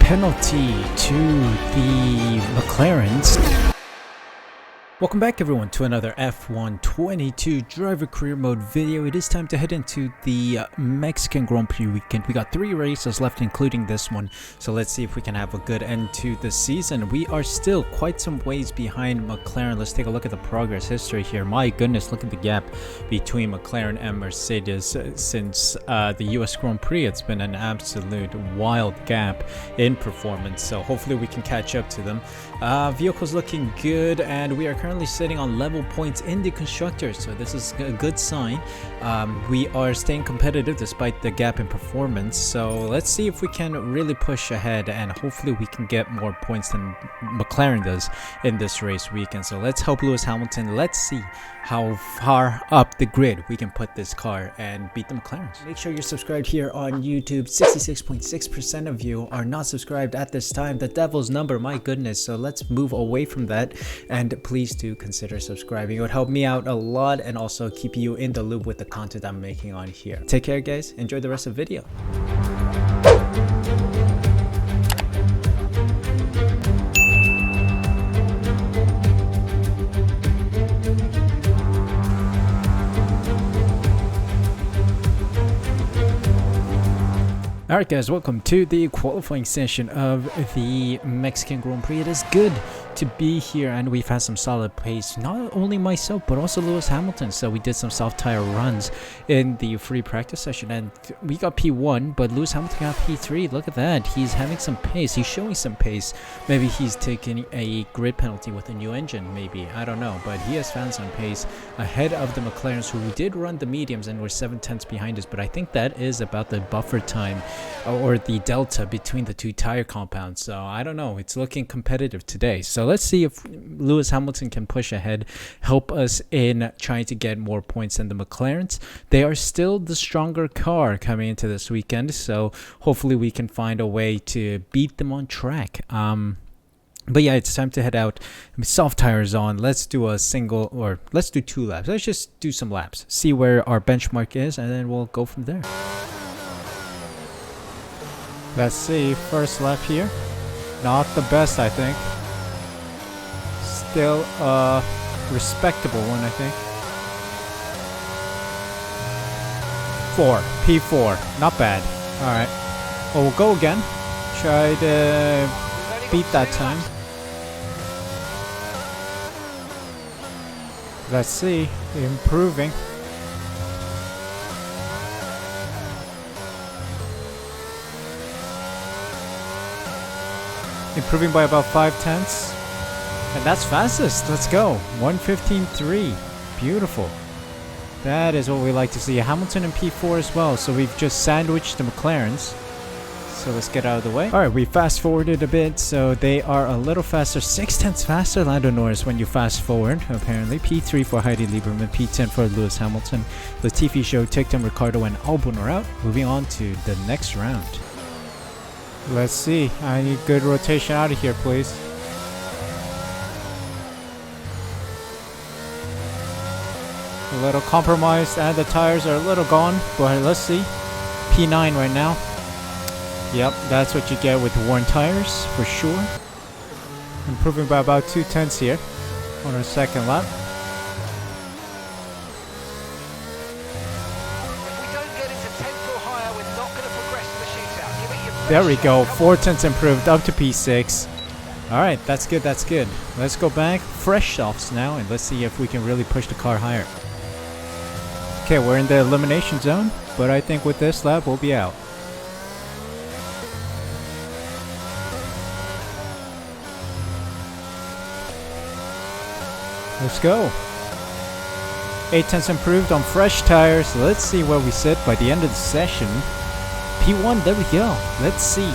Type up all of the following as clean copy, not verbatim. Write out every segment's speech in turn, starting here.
penalty to the McLarens. Welcome back everyone to another F1 22 driver career mode video. It is time to head into the Mexican Grand Prix weekend. We got 3 races left including this one, so let's see if we can have a good end to the season. We are still quite some ways behind McLaren. Let's take a look at the progress history here. My goodness, look at the gap between McLaren and Mercedes since the US Grand Prix. It's been an absolute wild gap in performance, so hopefully we can catch up to them. Vehicle's looking good, and we are currently sitting on level points in the constructors, so this is a good sign. We are staying competitive despite the gap in performance, so let's see if we can really push ahead and hopefully we can get more points than McLaren does in this race weekend. So let's help Lewis Hamilton. Let's see how far up the grid we can put this car and beat the McLarens. Make sure you're subscribed here on YouTube. 66.6% of you are not subscribed at this time. The devil's number, my goodness. So let's move away from that, and please do consider subscribing. It would help me out a lot and also keep you in the loop with the content I'm making on here. Take care guys, enjoy the rest of the video. Alright guys, welcome to the qualifying session of the Mexican Grand Prix. It is good to be here, and we've had some solid pace, not only myself but also Lewis Hamilton. So we did some soft tire runs in the free practice session and we got P1, but Lewis Hamilton got P3. Look at that, he's having some pace, he's showing some pace. Maybe he's taking a grid penalty with a new engine, maybe, I don't know, but he has found some pace ahead of the McLarens, who did run the mediums and were 7/10 behind us. But I think that is about the buffer time or the delta between the two tire compounds, so I don't know, it's looking competitive today. So let's see if Lewis Hamilton can push ahead, help us in trying to get more points than the McLarens. They are still the stronger car coming into this weekend, so hopefully we can find a way to beat them on track. But yeah, it's time to head out. Soft tires on. Let's do a single, or let's do 2 laps. Let's just do some laps, see where our benchmark is, and then we'll go from there. Let's see, first lap here. Not the best, I think. Still a respectable one, I think. 4, P4, not bad. Alright, well, we'll go again. Try to beat that time. Let's see, improving. Improving by about 5/10, and that's fastest. Let's go, 1:15.3. Beautiful. That is what we like to see. Hamilton and P4 as well, so we've just sandwiched the McLarens. So let's get out of the way. All right, we fast forwarded a bit, so they are a little faster, 6/10 faster. Lando Norris when you fast forward, apparently. P3 for Heidi Lieberman, P10 for Lewis Hamilton. Latifi, Show, Tickton, Ricardo, and Albon are out. Moving on to the next round. Let's see, I need good rotation out of here, please. A little compromised and the tires are a little gone, but let's see. P9 right now. Yep, that's what you get with worn tires, for sure. Improving by about 2/10 here on our second lap. There we go, 4/10 improved up to P6. Alright, that's good, that's good. Let's go back, fresh softs now, and let's see if we can really push the car higher. Okay, we're in the elimination zone, but I think with this lap we'll be out. Let's go. 8/10 improved on fresh tires. Let's see where we sit by the end of the session. P1, there we go. Let's see.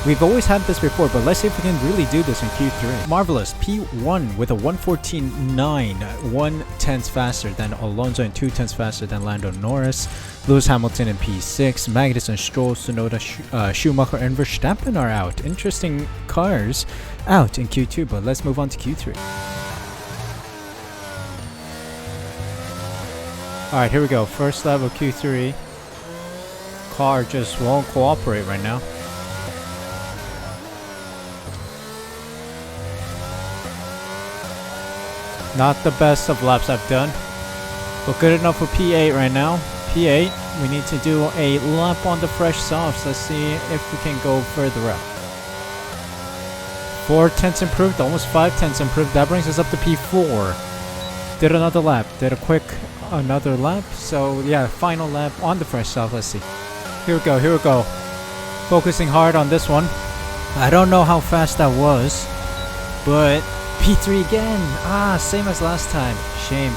We've always had this before, but let's see if we can really do this in Q3. Marvelous. P1 with a 1:14.9, 1/10 faster than Alonso and 2/10 faster than Lando Norris. Lewis Hamilton in P6. Magnussen, Stroll, Tsunoda, Schumacher, and Verstappen are out. Interesting cars out in Q2, but let's move on to Q3. Alright, here we go. First lap of Q3. Car just won't cooperate right now. Not the best of laps I've done, but good enough for P8 right now. P8, we need to do a lap on the fresh softs. Let's see if we can go further up. 4 tenths improved, almost 5 tenths improved. That brings us up to P4. Did another lap, did a quick another lap. So yeah, final lap on the fresh soft. Let's see. Here we go, here we go. Focusing hard on this one. I don't know how fast that was, but P3 again. Same as last time. Shame.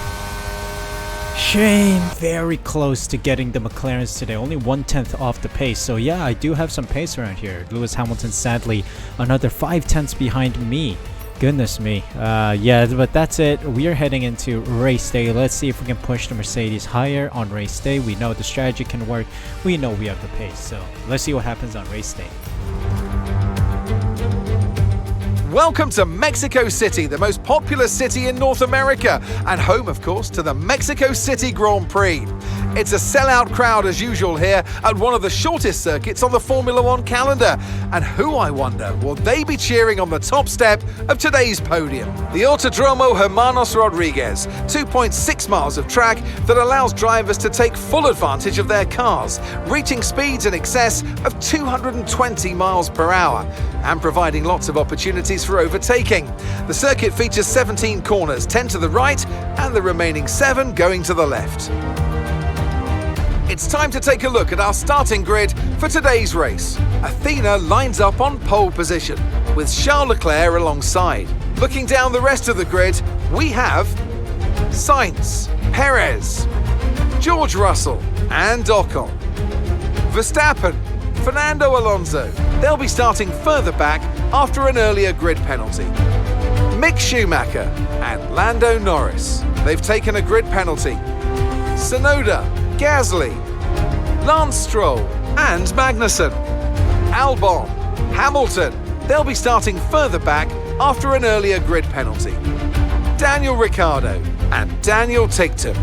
Very close to getting the McLarens today. Only 1/10 off the pace. So yeah, I do have some pace around here. Lewis Hamilton sadly another 5 tenths behind me. Goodness me. Yeah, but that's it. We are heading into race day. Let's see if we can push the Mercedes higher on race day. We know the strategy can work. We know we have the pace. So let's see what happens on race day. Welcome to Mexico City, the most popular city in North America, and home, of course, to the Mexico City Grand Prix. It's a sellout crowd as usual here at one of the shortest circuits on the Formula One calendar. And who, I wonder, will they be cheering on the top step of today's podium? The Autodromo Hermanos Rodriguez, 2.6 miles of track that allows drivers to take full advantage of their cars, reaching speeds in excess of 220 miles per hour, and providing lots of opportunities for overtaking. The circuit features 17 corners, 10 to the right, and the remaining 7 going to the left. It's time to take a look at our starting grid for today's race. Athena lines up on pole position, with Charles Leclerc alongside. Looking down the rest of the grid, we have Sainz, Perez, George Russell, and Ocon. Verstappen, Fernando Alonso. They'll be starting further back after an earlier grid penalty. Mick Schumacher and Lando Norris. They've taken a grid penalty. Tsunoda, Gasly, Lance Stroll, and Magnussen. Albon, Hamilton. They'll be starting further back after an earlier grid penalty. Daniel Ricciardo and Daniel Ticktum.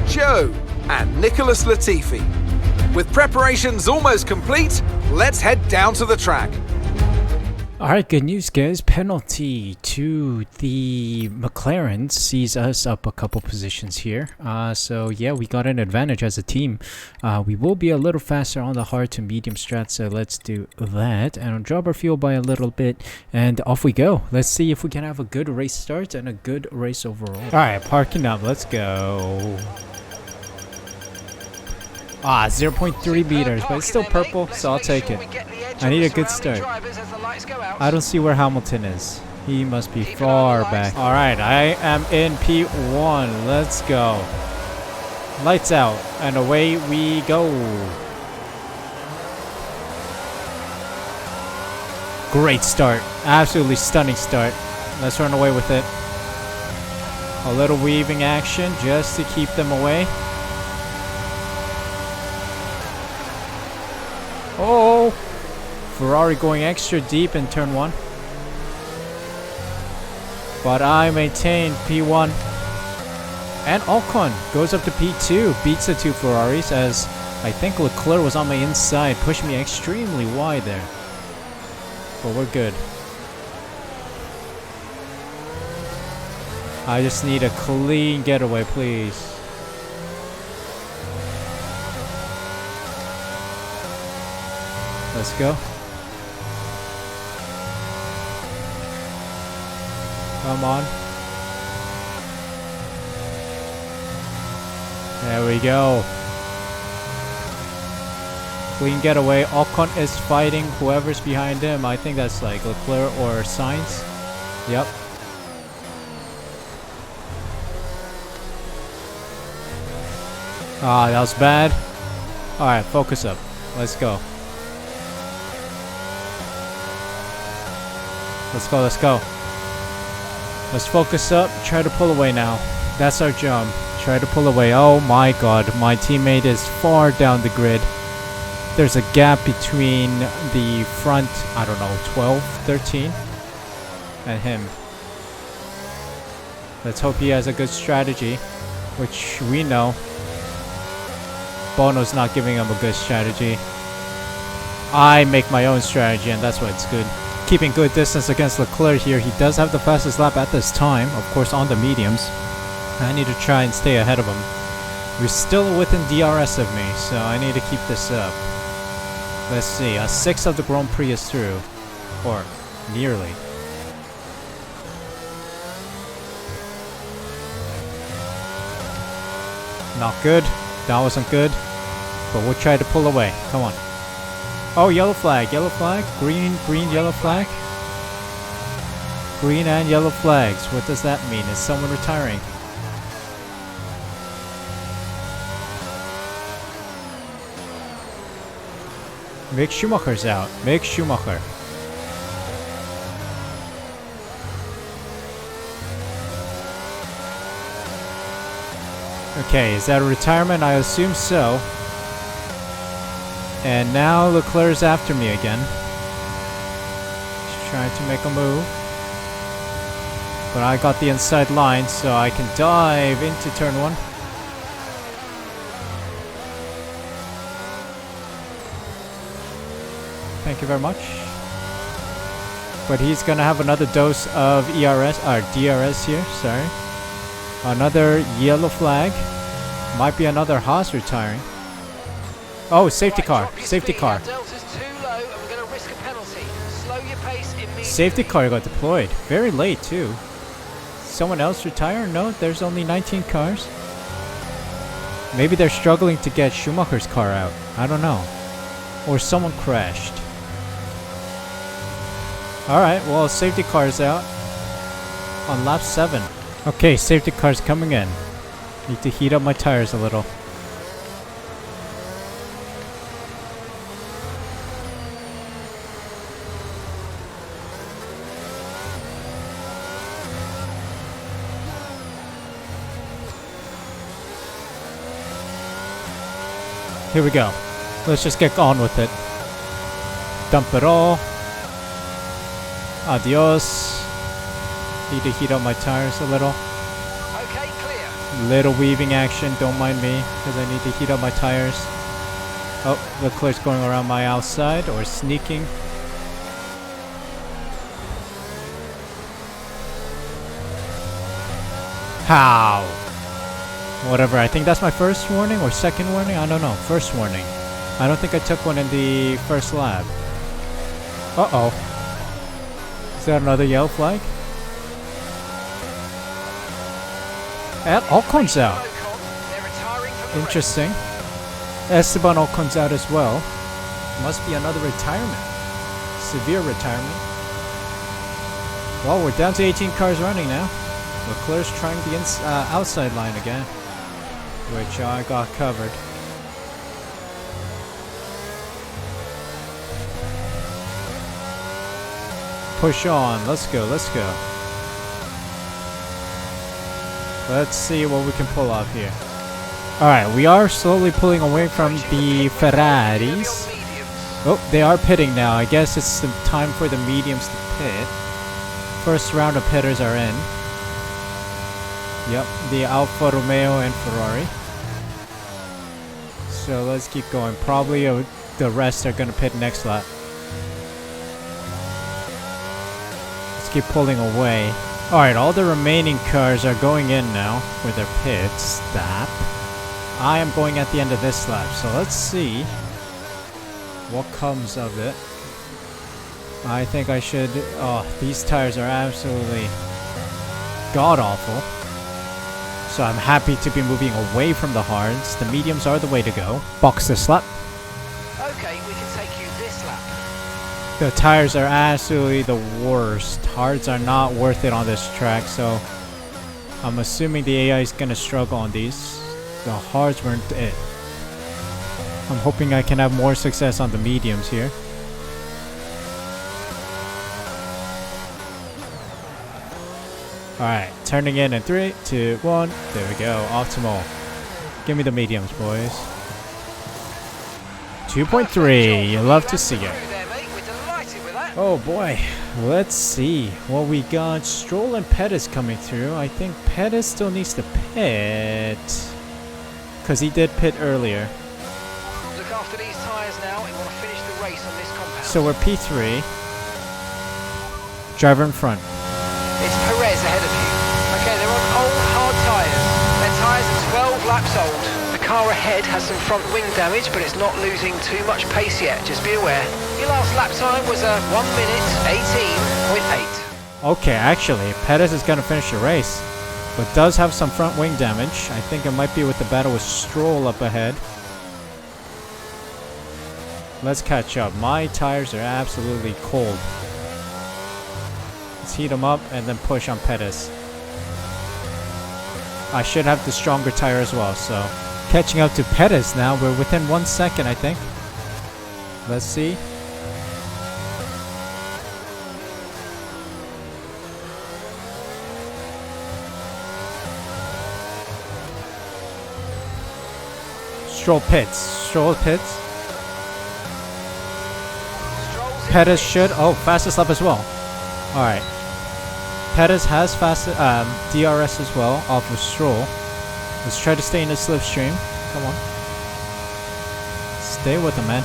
Joe and Nicholas Latifi. With preparations almost complete, let's head down to the track. Alright, good news guys. Penalty to the McLaren sees us up a couple positions here. So yeah, we got an advantage as a team. We will be a little faster on the hard to medium strat, so let's do that. And I'll drop our fuel by a little bit, and off we go. Let's see if we can have a good race start and a good race overall. Alright, parking up. Let's go. 0.3 meters, but it's still purple, so I'll take it. I need a good start. I don't see where Hamilton is. He must be far back. Alright, I am in P1. Let's go. Lights out, and away we go. Great start. Absolutely stunning start. Let's run away with it. A little weaving action just to keep them away. Oh, Ferrari going extra deep in turn 1. But I maintain P1. And Ocon goes up to P2, beats the 2 Ferraris, as I think Leclerc was on my inside, pushed me extremely wide there. But we're good. I just need a clean getaway, please. Let's go. Come on. There we go. Clean getaway. Ocon is fighting whoever's behind him. I think that's like Leclerc or Sainz. Yep. That was bad. Alright, focus up. Let's go. Let's go, let's go. Let's focus up. Try to pull away now. That's our job. Try to pull away. Oh my god, my teammate is far down the grid. There's a gap between the front, I don't know, 12, 13, and him. Let's hope he has a good strategy, which we know. Bono's not giving him a good strategy. I make my own strategy, and that's why it's good. keeping good distance against Leclerc here. He does have the fastest lap at this time, of course on the mediums. I need to try and stay ahead of him. We're still within DRS of me, so I need to keep this up. Let's see, 6 of the Grand Prix is through. Or, nearly. Not good. That wasn't good. But we'll try to pull away. Come on. Oh, yellow flag. Yellow flag. Green, green, yellow flag. Green and yellow flags. What does that mean? Is someone retiring? Mick Schumacher's out. Mick Schumacher. Okay, is that a retirement? I assume so. And now Leclerc's after me again. He's trying to make a move. But I got the inside line, so I can dive into turn 1. Thank you very much. But he's gonna have another dose of ERS, or DRS here, sorry. Another yellow flag. Might be another Haas retiring. Oh, safety car. Safety car. Safety car got deployed. Very late, too. Someone else retire? No, there's only 19 cars. Maybe they're struggling to get Schumacher's car out. I don't know. Or someone crashed. Alright, well, safety car's out. On lap 7. Okay, safety car's coming in. Need to heat up my tires a little. Here we go. Let's just get on with it. Dump it all. Adios. Need to heat up my tires a little. Okay, clear. Little weaving action, don't mind me, because I need to heat up my tires. Oh, Leclerc's going around my outside, or sneaking. How? Whatever, I think that's my first warning, or second warning? I don't know, first warning. I don't think I took one in the first lap. Uh-oh. Is that another yellow flag? And Ocon's out. Interesting. Esteban Ocon's out as well. Must be another retirement. Severe retirement. Well, we're down to 18 cars running now. Leclerc's trying the outside line again, which I got covered. Push on. Let's go. Let's go. Let's see what we can pull off here. Alright, we are slowly pulling away from the Ferraris. Oh, they are pitting now. I guess it's the time for the mediums to pit. First round of pitters are in. Yep, the Alfa Romeo and Ferrari. So let's keep going. Probably the rest are gonna pit next lap. Let's keep pulling away. Alright, all the remaining cars are going in now for their pit stop. I am going at the end of this lap, so let's see what comes of it. I think I should... Oh, these tires are absolutely god-awful. So I'm happy to be moving away from the hards. The mediums are the way to go. Box this lap. Okay, we can take you this lap. The tires are absolutely the worst. Hards are not worth it on this track, so I'm assuming the AI is gonna struggle on these. The hards weren't it. I'm hoping I can have more success on the mediums here. Alright, turning in 3, 2, 1. There we go, optimal. Give me the mediums, boys. 2.3, you love to see it. Oh boy, let's see what we got. Stroll and Pettis coming through. I think Pettis still needs to pit, because he did pit earlier. Look after these tires now. We want to finish the race on this compound. So we're P3. Driver in front. It's Perez ahead of you. Okay, they're on old hard tyres. Their tyres are 12 laps old. The car ahead has some front wing damage, but it's not losing too much pace yet. Just be aware. Your last lap time was a 1 minute 18.8. Okay, actually, Perez is going to finish the race, but does have some front wing damage. I think it might be with the battle with Stroll up ahead. Let's catch up. My tires are absolutely cold. Let's heat them up and then push on Perez. I should have the stronger tire as well, so catching up to Perez now. We're within 1 second, I think. Let's see. Stroll pits. Perez should. Oh, fastest lap as well. Alright. Perez has fast DRS as well off of Stroll. Let's try to stay in the slipstream. Come on. Stay with him, man.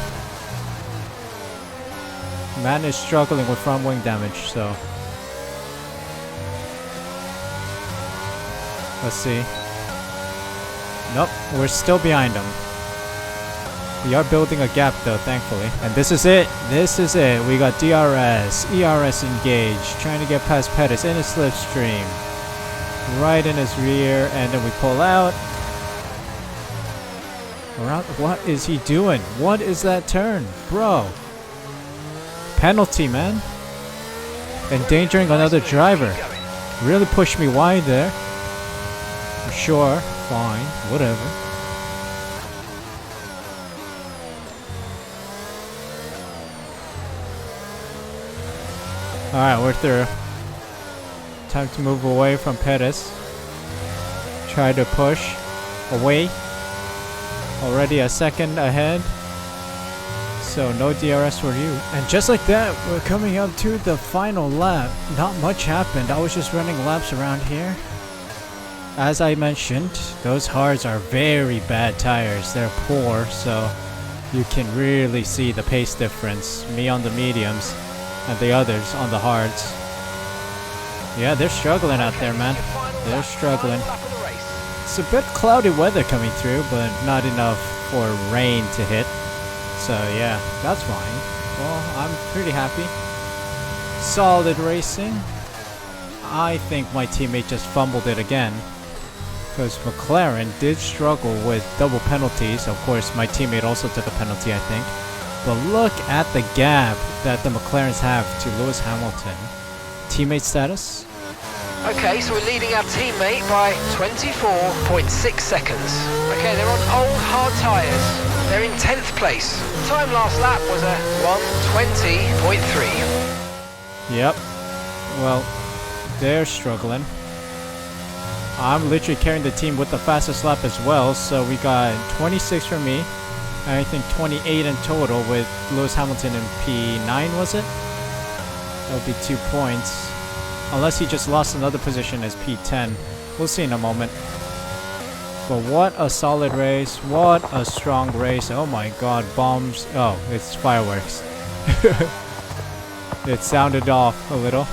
Man is struggling with front wing damage, so. Let's see. Nope, we're still behind him. We are building a gap though, thankfully. And this is it. This is it. We got DRS, ERS engaged, trying to get past Perez in his slipstream. Right in his rear, and then we pull out. What is he doing? What is that turn? Bro. Penalty, man. Endangering another driver. Really pushed me wide there. Sure, fine, whatever. Alright, we're through. Time to move away from Perez. Try to push away. Already a second ahead. So no DRS for you. And just like that, we're coming up to the final lap. Not much happened. I was just running laps around here. As I mentioned, those hards are very bad tires. They're poor, so you can really see the pace difference. Me on the mediums and the others on the hards. Yeah, they're struggling out there, man. They're struggling. It's a bit cloudy weather coming through, but not enough for rain to hit. So yeah, that's fine. Well, I'm pretty happy. Solid racing. I think my teammate just fumbled it again, because McLaren did struggle with double penalties. Of course, my teammate also took a penalty, I think. But look at the gap that the McLarens have to Lewis Hamilton. Teammate status? Okay, so we're leading our teammate by 24.6 seconds. Okay, they're on old hard tyres. They're in 10th place. Time last lap was a 1:20.3. Yep. Well, they're struggling. I'm literally carrying the team with the fastest lap as well, so we got 26 for me, and I think 28 in total with Lewis Hamilton in P9, was it? That would be 2 points. Unless he just lost another position as P10. We'll see in a moment. But what a solid race. What a strong race. Oh my god, bombs. Oh, it's fireworks. It sounded off a little.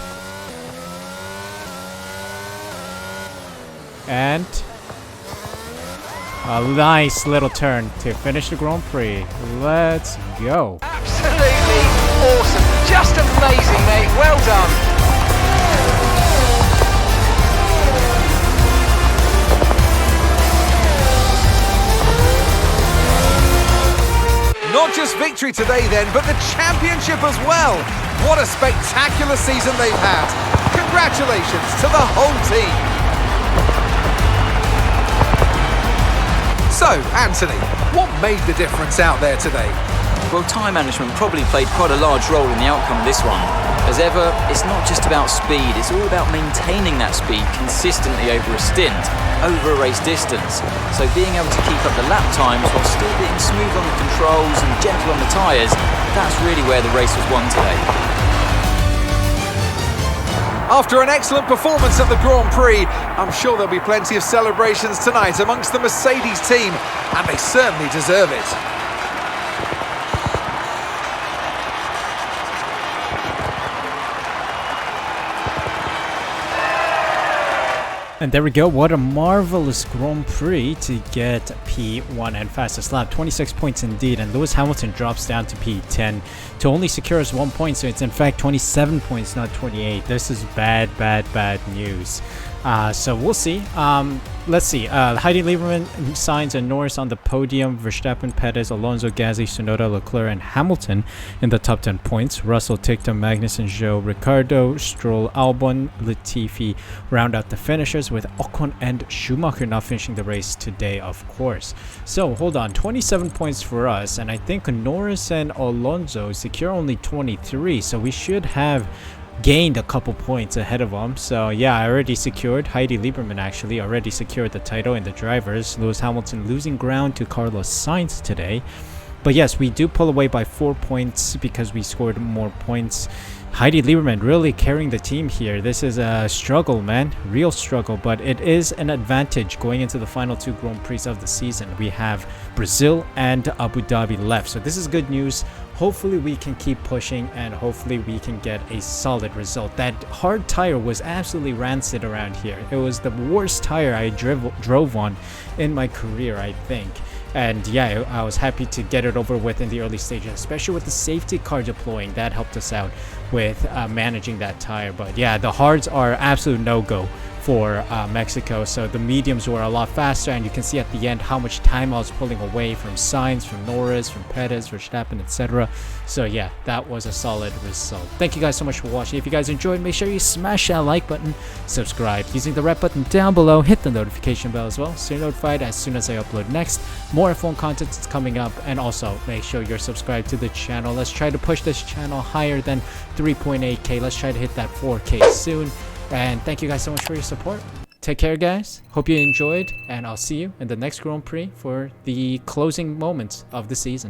And a nice little turn to finish the Grand Prix. Let's go. Absolutely awesome. Just amazing, mate. Well done. Not just victory today then, but the championship as well. What a spectacular season they've had. Congratulations to the whole team. So, Anthony, what made the difference out there today? Well, time management probably played quite a large role in the outcome of this one. As ever, it's not just about speed, it's all about maintaining that speed consistently over a stint, over a race distance. So being able to keep up the lap times while still being smooth on the controls and gentle on the tyres, that's really where the race was won today. After an excellent performance at the Grand Prix, I'm sure there'll be plenty of celebrations tonight amongst the Mercedes team, and they certainly deserve it. And there we go. What a marvelous Grand Prix to get P1 and fastest lap. 26 points indeed. And Lewis Hamilton drops down to P10 to only secure us 1 point. So it's in fact 27 points, not 28. This is bad news. So we'll see. Let's see. Heidi Lieberman, Sainz, and Norris on the podium. Verstappen, Perez, Alonso, Gasly, Tsunoda, Leclerc, and Hamilton in the top 10 points. Russell, Ticktum, Magnussen, Zhou, Ricardo, Stroll, Albon, Latifi round out the finishers, with Ocon and Schumacher not finishing the race today, of course. So hold on, 27 points for us, and I think Norris and Alonso secure only 23, so we should have gained a couple points ahead of them. So yeah, I already secured. Heidi Lieberman actually already secured the title in the drivers. Lewis Hamilton losing ground to Carlos Sainz today. But yes, we do pull away by 4 points because we scored more points. Heidi Lieberman really carrying the team here. This is a struggle, man. Real struggle, but it is an advantage going into the final 2 Grand Prix of the season. We have Brazil and Abu Dhabi left. So this is good news. Hopefully we can keep pushing and hopefully we can get a solid result. That hard tire was absolutely rancid around here. It was the worst tire I drove on in my career, I think. And yeah, I was happy to get it over with in the early stages, especially with the safety car deploying. That helped us out with managing that tire. But yeah, the hards are absolute no-go for Mexico. So the mediums were a lot faster, and you can see at the end how much time I was pulling away from Sainz, from Norris, from Perez, Verstappen, etc. So yeah, that was a solid result. Thank you guys so much for watching. If you guys enjoyed, make sure you smash that like button, subscribe using the red button down below, hit the notification bell as well so you're notified as soon as I upload next. More F1 content is coming up, and also make sure you're subscribed to the channel. Let's try to push this channel higher than 3.8k. Let's try to hit that 4k soon. And thank you guys so much for your support. Take care, guys. Hope you enjoyed, and I'll see you in the next Grand Prix for the closing moments of the season.